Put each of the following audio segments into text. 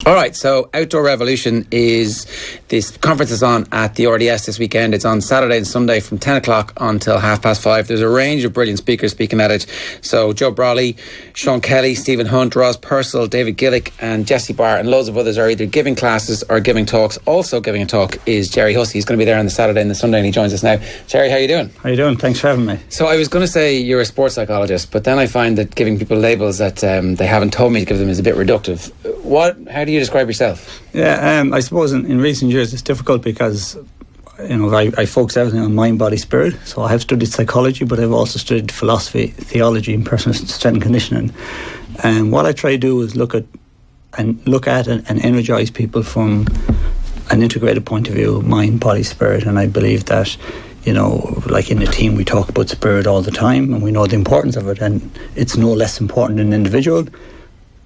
All right, so Outdoor Revolution is, this conference is on at the RDS this weekend. It's on Saturday and Sunday from 10 o'clock until 5:30. There's a range of brilliant speakers speaking at it. So Joe Brawley, Sean Kelly, Stephen Hunt, Ross Purcell, David Gillick and Jesse Barr and loads of others are either giving classes or giving talks. Also giving a talk is Gerry Hussey. He's going to be there on the Saturday and the Sunday and he joins us now. Gerry, how are you doing? How are you doing? Thanks for having me. So I was going to say you're a sports psychologist, but then I find that giving people labels that they haven't told me to give them is a bit reductive. How do you describe yourself? Yeah, I suppose in recent years it's difficult because I focus everything on mind, body, spirit. So I have studied psychology, but I've also studied philosophy, theology and personal strength and conditioning. And what I try to do is look at and energise people from an integrated point of view, mind, body, spirit. And I believe that, like in a team we talk about spirit all the time and we know the importance of it, and it's no less important in an individual,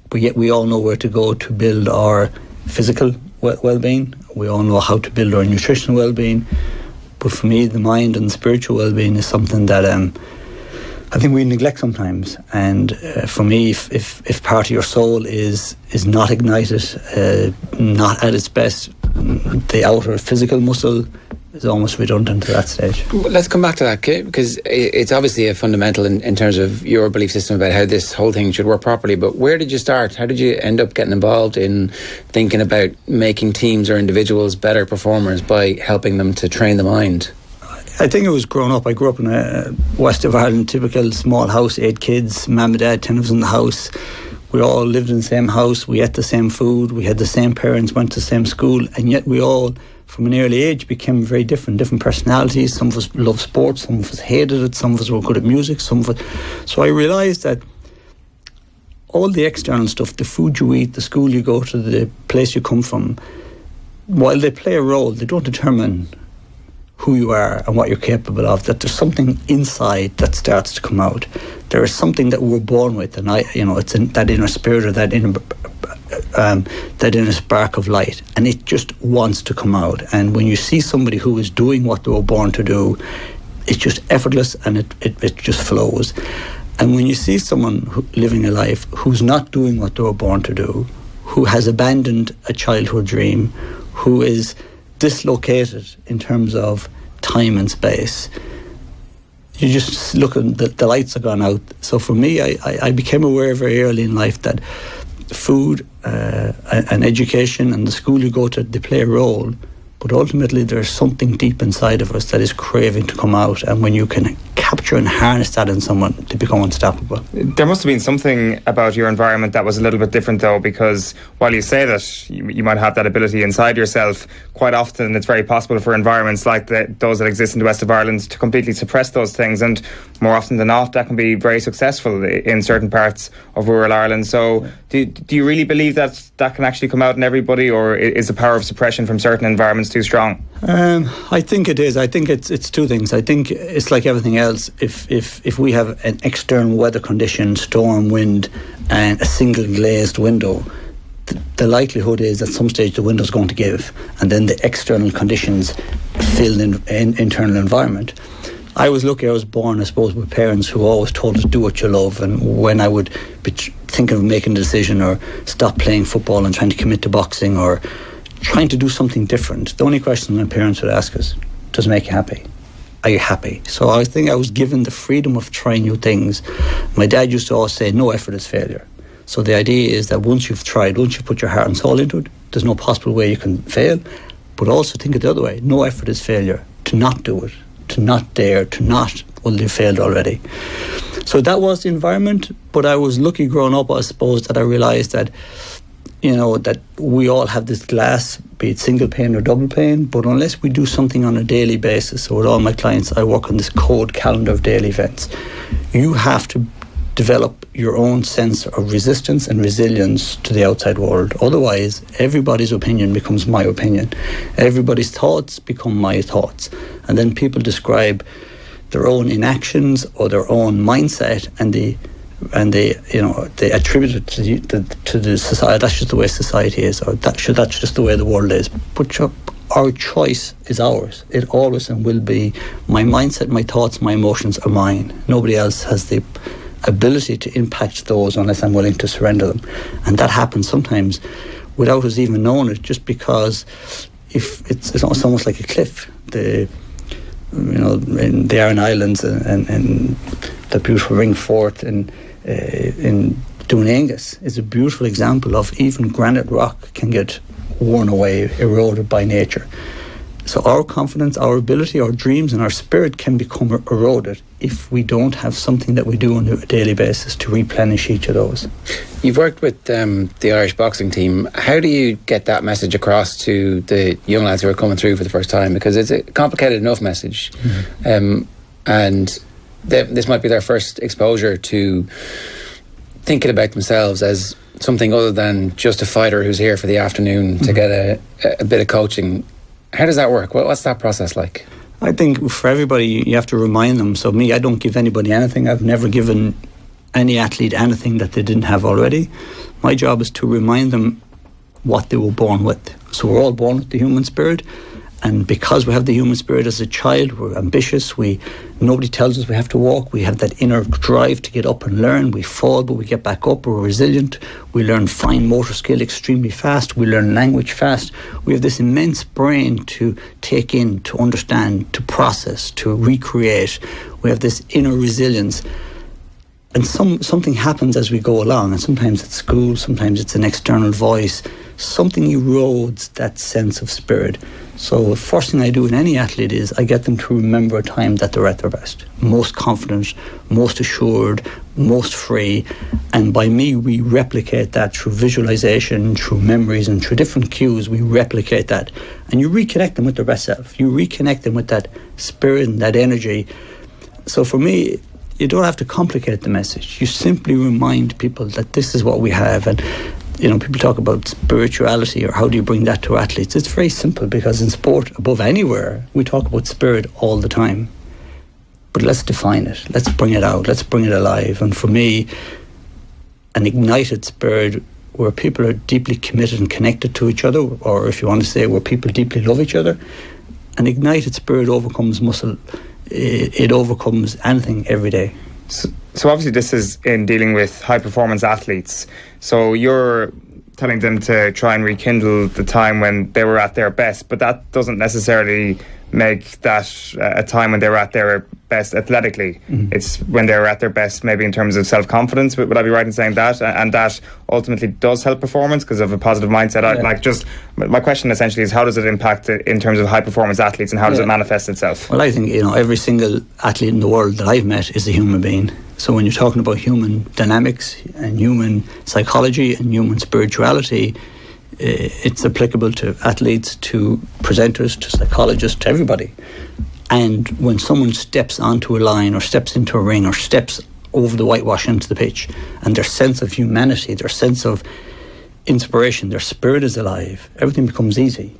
but yet we all know where to go to build our physical well-being. We all know how to build our nutritional well-being. But for me, the mind and spiritual well-being is something that I think we neglect sometimes. And for me, if part of your soul is not ignited, not at its best, the outer physical muscle is almost redundant at that stage. Let's come back to that, because it's obviously a fundamental in terms of your belief system about how this whole thing should work properly. But where did you start? How did you end up getting involved in thinking about making teams or individuals better performers by helping them to train the mind? I think it was growing up. I grew up in a west of Ireland, typical small house, 8 kids, mum and dad, 10 of us in the house. We all lived in the same house, we ate the same food, we had the same parents, went to the same school, and yet we all, from an early age, became very different personalities. Some of us loved sports, some of us hated it, some of us were good at music, some of us. So I realised that all the external stuff, the food you eat, the school you go to, the place you come from, while they play a role, they don't determine who you are and what you're capable of. That there's something inside that starts to come out. There is something that we're born with, and it's in that inner spirit or that inner spark of light, and it just wants to come out. And when you see somebody who is doing what they were born to do, it's just effortless and it just flows. And when you see someone living a life who's not doing what they were born to do, who has abandoned a childhood dream, who is dislocated in terms of time and space, you just look and the lights have gone out. So for me, I became aware very early in life that food and education and the school you go to, they play a role, but ultimately there's something deep inside of us that is craving to come out, and when you can capture and harness that in someone, they become unstoppable. There must have been something about your environment that was a little bit different, though, because while you say that you might have that ability inside yourself, quite often it's very possible for environments like those that exist in the west of Ireland to completely suppress those things, and more often than not that can be very successful in certain parts of rural Ireland. So do you really believe that can actually come out in everybody, or is the power of suppression from certain environments too strong? I think it is. I think it's two things. I think it's like everything else. If we have an external weather condition, storm, wind, and a single glazed window, the likelihood is at some stage the window's going to give, and then the external conditions fill in internal environment. I was lucky. I was born, I suppose, with parents who always told us do what you love, and when I would be thinking of making a decision or stop playing football and trying to commit to boxing or trying to do something different, the only question my parents would ask us, does it make you happy? Are you happy? So I think I was given the freedom of trying new things. My dad used to always say, no effort is failure. So the idea is that once you've tried, once you put your heart and soul into it, there's no possible way you can fail. But also think it the other way. No effort is failure. To not do it, to not dare, to not, well, you failed already. So that was the environment. But I was lucky growing up, I suppose, that I realised that, that we all have this glass, be it single pane or double pane, but unless we do something on a daily basis, so with all my clients, I work on this code calendar of daily events. You have to develop your own sense of resistance and resilience to the outside world. Otherwise, everybody's opinion becomes my opinion. Everybody's thoughts become my thoughts. And then people describe their own inactions or their own mindset, and they attribute it to the society. That's just the way society is, or that's just the way the world is. But our choice is ours. It always and will be. My mindset, my thoughts, my emotions are mine. Nobody else has the ability to impact those unless I'm willing to surrender them. And that happens sometimes without us even knowing it, just because if it's almost like a cliff. In the Aran Islands and the beautiful Ringfort and in Dún Aengus is a beautiful example of even granite rock can get worn away, eroded by nature. So our confidence, our ability, our dreams and our spirit can become eroded if we don't have something that we do on a daily basis to replenish each of those. You've worked with the Irish boxing team. How do you get that message across to the young lads who are coming through for the first time? Because it's a complicated enough message. And this might be their first exposure to thinking about themselves as something other than just a fighter who's here for the afternoon to get a bit of coaching. How does that work? What's that process like? I think for everybody, you have to remind them. So me, I don't give anybody anything. I've never given any athlete anything that they didn't have already. My job is to remind them what they were born with. So we're all born with the human spirit. And because we have the human spirit as a child, we're ambitious. Nobody tells us we have to walk. We have that inner drive to get up and learn. We fall, but we get back up. We're resilient. We learn fine motor skill extremely fast. We learn language fast. We have this immense brain to take in, to understand, to process, to recreate. We have this inner resilience. And something happens as we go along. And sometimes it's school, sometimes it's an external voice. Something erodes that sense of spirit. So the first thing I do in any athlete is I get them to remember a time that they're at their best, most confident, most assured, most free. And by me, we replicate that through visualization, through memories, and through different cues. We replicate that. And you reconnect them with their best self. You reconnect them with that spirit and that energy. So for me, you don't have to complicate the message. You simply remind people that this is what we have. And people talk about spirituality or how do you bring that to athletes. It's very simple, because in sport, above anywhere, we talk about spirit all the time. But let's define it. Let's bring it out. Let's bring it alive. And for me, an ignited spirit where people are deeply committed and connected to each other, or if you want to say where people deeply love each other, an ignited spirit overcomes muscle. It overcomes anything every day. So obviously this is in dealing with high-performance athletes. So you're telling them to try and rekindle the time when they were at their best, but that doesn't necessarily make that a time when they were at their best athletically. It's when they were at their best maybe in terms of self-confidence. Would I be right in saying that? And that ultimately does help performance because of a positive mindset. My question essentially is, how does it impact in terms of high-performance athletes, and how does it manifest itself? Well, I think every single athlete in the world that I've met is a human being. So when you're talking about human dynamics and human psychology and human spirituality, it's applicable to athletes, to presenters, to psychologists, to everybody. And when someone steps onto a line or steps into a ring or steps over the whitewash into the pitch, and their sense of humanity, their sense of inspiration, their spirit is alive, everything becomes easy.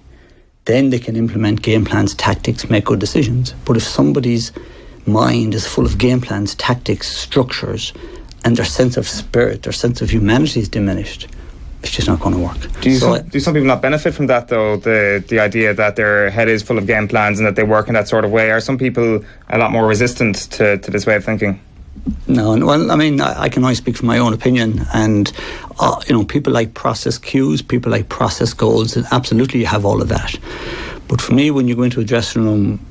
Then they can implement game plans, tactics, make good decisions. But if somebody's mind is full of game plans, tactics, structures, and their sense of spirit, their sense of humanity is diminished, it's just not going to work. Do some people not benefit from that, though? The idea that their head is full of game plans and that they work in that sort of way? Are some people a lot more resistant to this way of thinking? No, well, I mean, I can only speak from my own opinion, and people like process cues, people like process goals, and absolutely you have all of that. But for me, when you go into a dressing room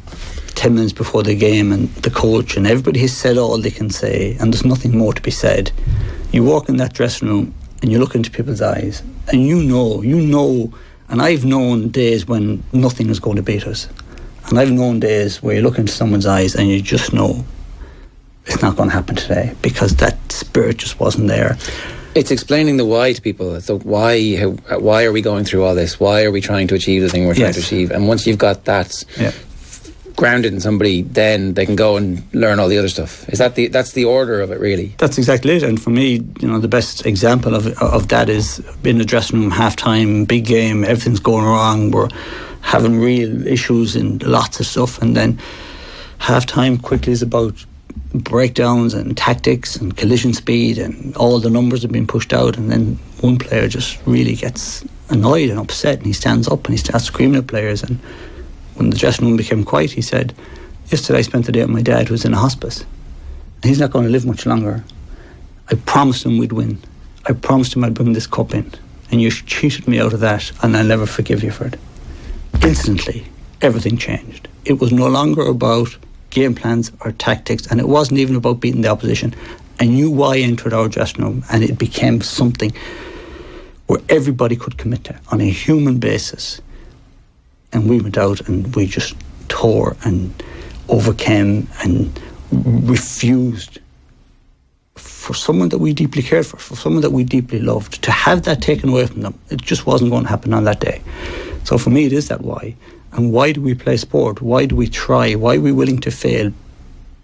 10 minutes before the game and the coach and everybody has said all they can say and there's nothing more to be said, you walk in that dressing room and you look into people's eyes and you know, and I've known days when nothing is going to beat us, and I've known days where you look into someone's eyes and you just know it's not going to happen today because that spirit just wasn't there. It's explaining the why to people. So why are we going through all this? Why are we trying to achieve the thing we're trying to achieve? And once you've got that grounded in somebody, then they can go and learn all the other stuff. That's the order of it, really? That's exactly it. And for me, the best example of that is in the dressing room, half-time, big game, everything's going wrong, we're having real issues and lots of stuff, and then half-time quickly is about breakdowns and tactics and collision speed, and all the numbers have been pushed out, and then one player just really gets annoyed and upset and he stands up and he starts screaming at players. And when the dressing room became quiet, he said, "Yesterday I spent the day with my dad who was in a hospice and he's not going to live much longer. I promised him we'd win. I promised him I'd bring this cup in, and you cheated me out of that, and I'll never forgive you for it. Instantly, everything changed. It was no longer about game plans or tactics, and it wasn't even about beating the opposition. I knew why I entered our dressing room, and it became something where everybody could commit to on a human basis. And we went out and we just tore and overcame and refused for someone that we deeply cared for someone that we deeply loved, to have that taken away from them. It just wasn't going to happen on that day. So for me, it is that why. And why do we play sport? Why do we try? Why are we willing to fail?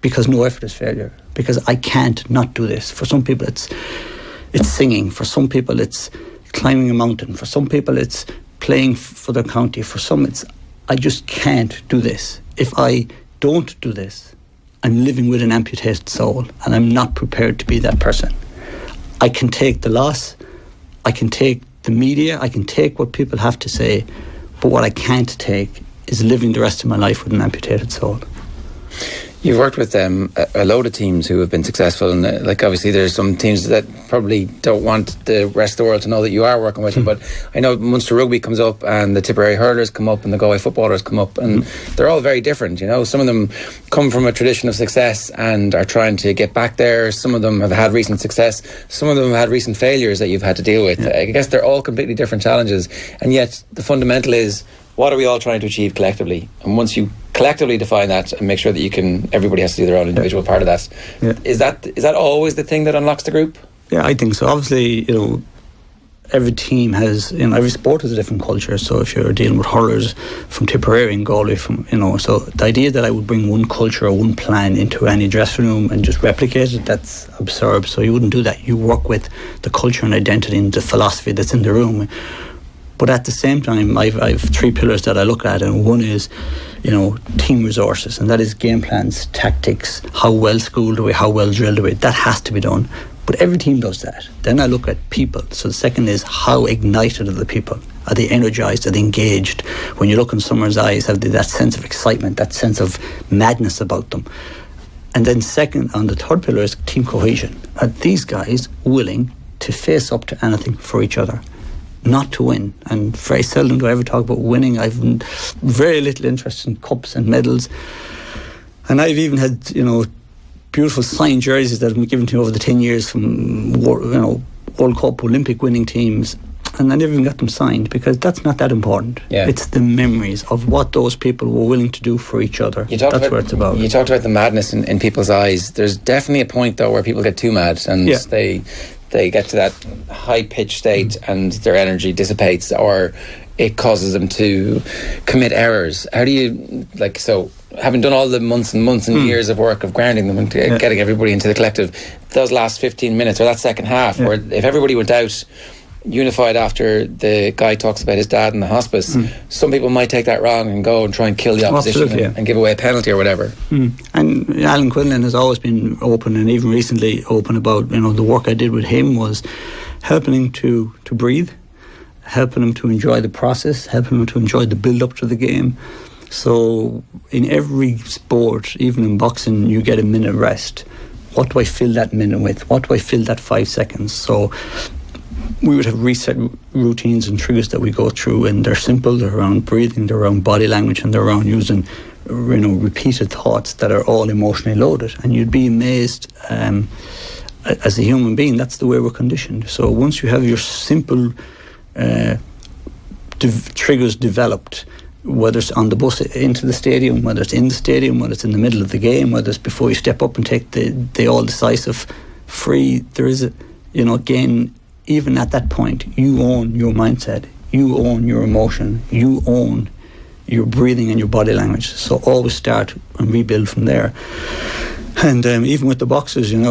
Because no effort is failure. Because I can't not do this. For some people, it's singing. For some people, it's climbing a mountain. For some people, it's playing for their county. For some, it's I just can't do this. If I don't do this, I'm living with an amputated soul, and I'm not prepared to be that person. I can take the loss, I can take the media, I can take what people have to say, but what I can't take is living the rest of my life with an amputated soul. You've worked with a load of teams who have been successful, and like obviously there's some teams that probably don't want the rest of the world to know that you are working with them, but I know Munster Rugby comes up and the Tipperary hurlers come up and the Galway footballers come up, and they're all very different, you know. Some of them come from a tradition of success and are trying to get back there. Some of them have had recent success, some of them have had recent failures that you've had to deal with. I guess they're all completely different challenges, and yet the fundamental is, what are we all trying to achieve collectively? And once you collectively define that and make sure that everybody has to do their own individual part of that, is that always the thing that unlocks the group? Yeah, I think so. Obviously, every team has, every sport has a different culture. So if you're dealing with hurlers from Tipperary and Galway, so the idea that I would bring one culture or one plan into any dressing room and just replicate it, that's absurd. So you wouldn't do that. You work with the culture and identity and the philosophy that's in the room. But at the same time, I've three pillars that I look at, and one is, team resources, and that is game plans, tactics, how well schooled are we, how well drilled are we. That has to be done. But every team does that. Then I look at people. So the second is, how ignited are the people? Are they energised? Are they engaged? When you look in someone's eyes, have they that sense of excitement, that sense of madness about them? And then second, on the third pillar, is team cohesion. Are these guys willing to face up to anything for each other? Not to win, and very seldom do I ever talk about winning. I've very little interest in cups and medals, and I've even had beautiful signed jerseys that have been given to me over the 10 years from World Cup, Olympic winning teams, and I never even got them signed, because that's not that important. It's the memories of what those people were willing to do for each other. That's what it's about. You talked about the madness in people's eyes. There's definitely a point though where people get too mad, and they get to that high-pitched state and their energy dissipates, or it causes them to commit errors. How do you, having done all the months and months and years of work of grounding them and getting everybody into the collective, those last 15 minutes or that second half, where if everybody went out unified after the guy talks about his dad in the hospice, some people might take that wrong and go and try and kill the opposition and give away a penalty or whatever. And Alan Quinlan has always been open, and even recently open about, the work I did with him was helping him to breathe, helping him to enjoy the process, helping him to enjoy the build up to the game. So in every sport, even in boxing, you get a minute rest. What do I fill that minute with? What do I fill that 5 seconds? So we would have reset routines and triggers that we go through, and they're simple. They're around breathing, they're around body language, and they're around using repeated thoughts that are all emotionally loaded. And you'd be amazed, as a human being, that's the way we're conditioned. So once you have your simple triggers developed, whether it's on the bus into the stadium, whether it's in the stadium, whether it's in the middle of the game, whether it's before you step up and take the all-decisive free, there is again, even at that point, you own your mindset, you own your emotion, you own your breathing and your body language. So always start and rebuild from there. And even with the boxers, in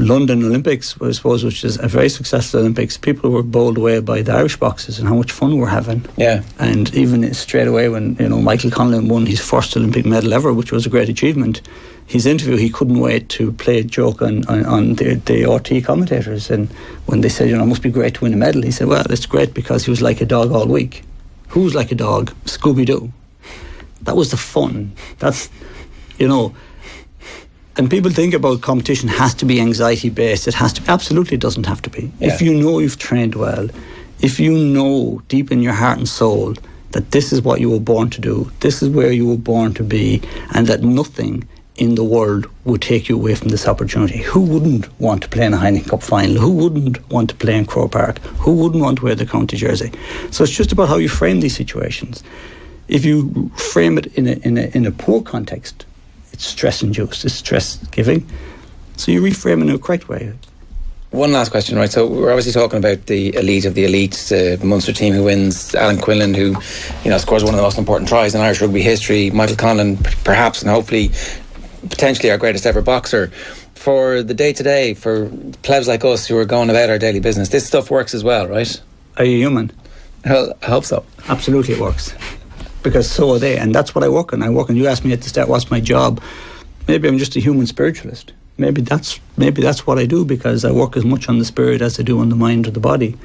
London Olympics, I suppose, which is a very successful Olympics, people were bowled away by the Irish boxers and how much fun we're having. And even straight away when, Michael Conlon won his first Olympic medal ever, which was a great achievement, his interview, he couldn't wait to play a joke on the RT commentators. And when they said, it must be great to win a medal, he said, well, it's great because he was like a dog all week. Who's like a dog? Scooby-Doo. That was the fun. That's, And people think about competition has to be anxiety based. It has to, absolutely doesn't have to be. Yeah. If you know you've trained well, if you know deep in your heart and soul that this is what you were born to do, this is where you were born to be, and that nothing in the world would take you away from this opportunity. Who wouldn't want to play in a Heineken Cup final? Who wouldn't want to play in Croke Park? Who wouldn't want to wear the county jersey? So it's just about how you frame these situations. If you frame it in a poor context, it's stress-induced, it's stress-giving. So you reframe it in a correct way. One last question, right? So we're obviously talking about the elite of the elite, the Munster team who wins, Alan Quinlan, who, scores one of the most important tries in Irish rugby history, Michael Conlon, perhaps, and hopefully, potentially our greatest ever boxer. For the day-to-day, for plebs like us who are going about our daily business, this stuff works as well, right? Are you human? Well, I hope so. Absolutely it works. Because so are they, and that's what I work on. You asked me at the start, what's my job? Maybe I'm just a human spiritualist. Maybe that's what I do, because I work as much on the spirit as I do on the mind or the body.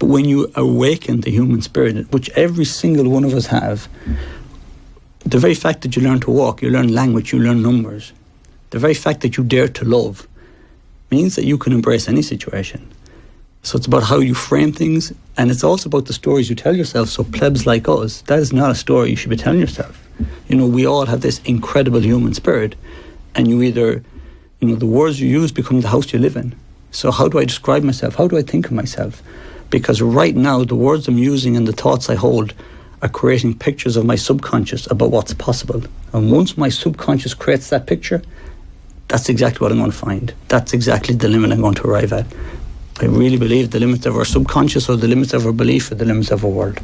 But when you awaken the human spirit, which every single one of us have, the very fact that you learn to walk, you learn language, you learn numbers, the very fact that you dare to love means that you can embrace any situation. So it's about how you frame things, and it's also about the stories you tell yourself. So plebs like us, that is not a story you should be telling yourself. We all have this incredible human spirit, and you either, the words you use become the house you live in. So how do I describe myself? How do I think of myself? Because right now, the words I'm using and the thoughts I hold are creating pictures of my subconscious about what's possible. And once my subconscious creates that picture, that's exactly what I'm going to find. That's exactly the limit I'm going to arrive at. I really believe the limits of our subconscious or the limits of our belief are the limits of our world.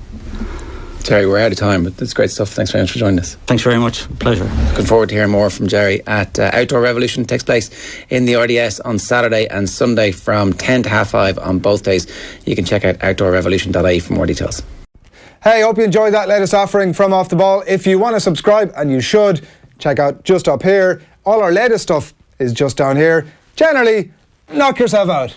Gerry, we're out of time, but that's great stuff. Thanks very much for joining us. Thanks very much. Pleasure. Looking forward to hearing more from Gerry at Outdoor Revolution. It takes place in the RDS on Saturday and Sunday from 10 to 5:30 on both days. You can check out outdoorrevolution.ie for more details. Hey, hope you enjoyed that latest offering from Off the Ball. If you want to subscribe, and you should, check out just up here. All our latest stuff is just down here. Generally, knock yourself out.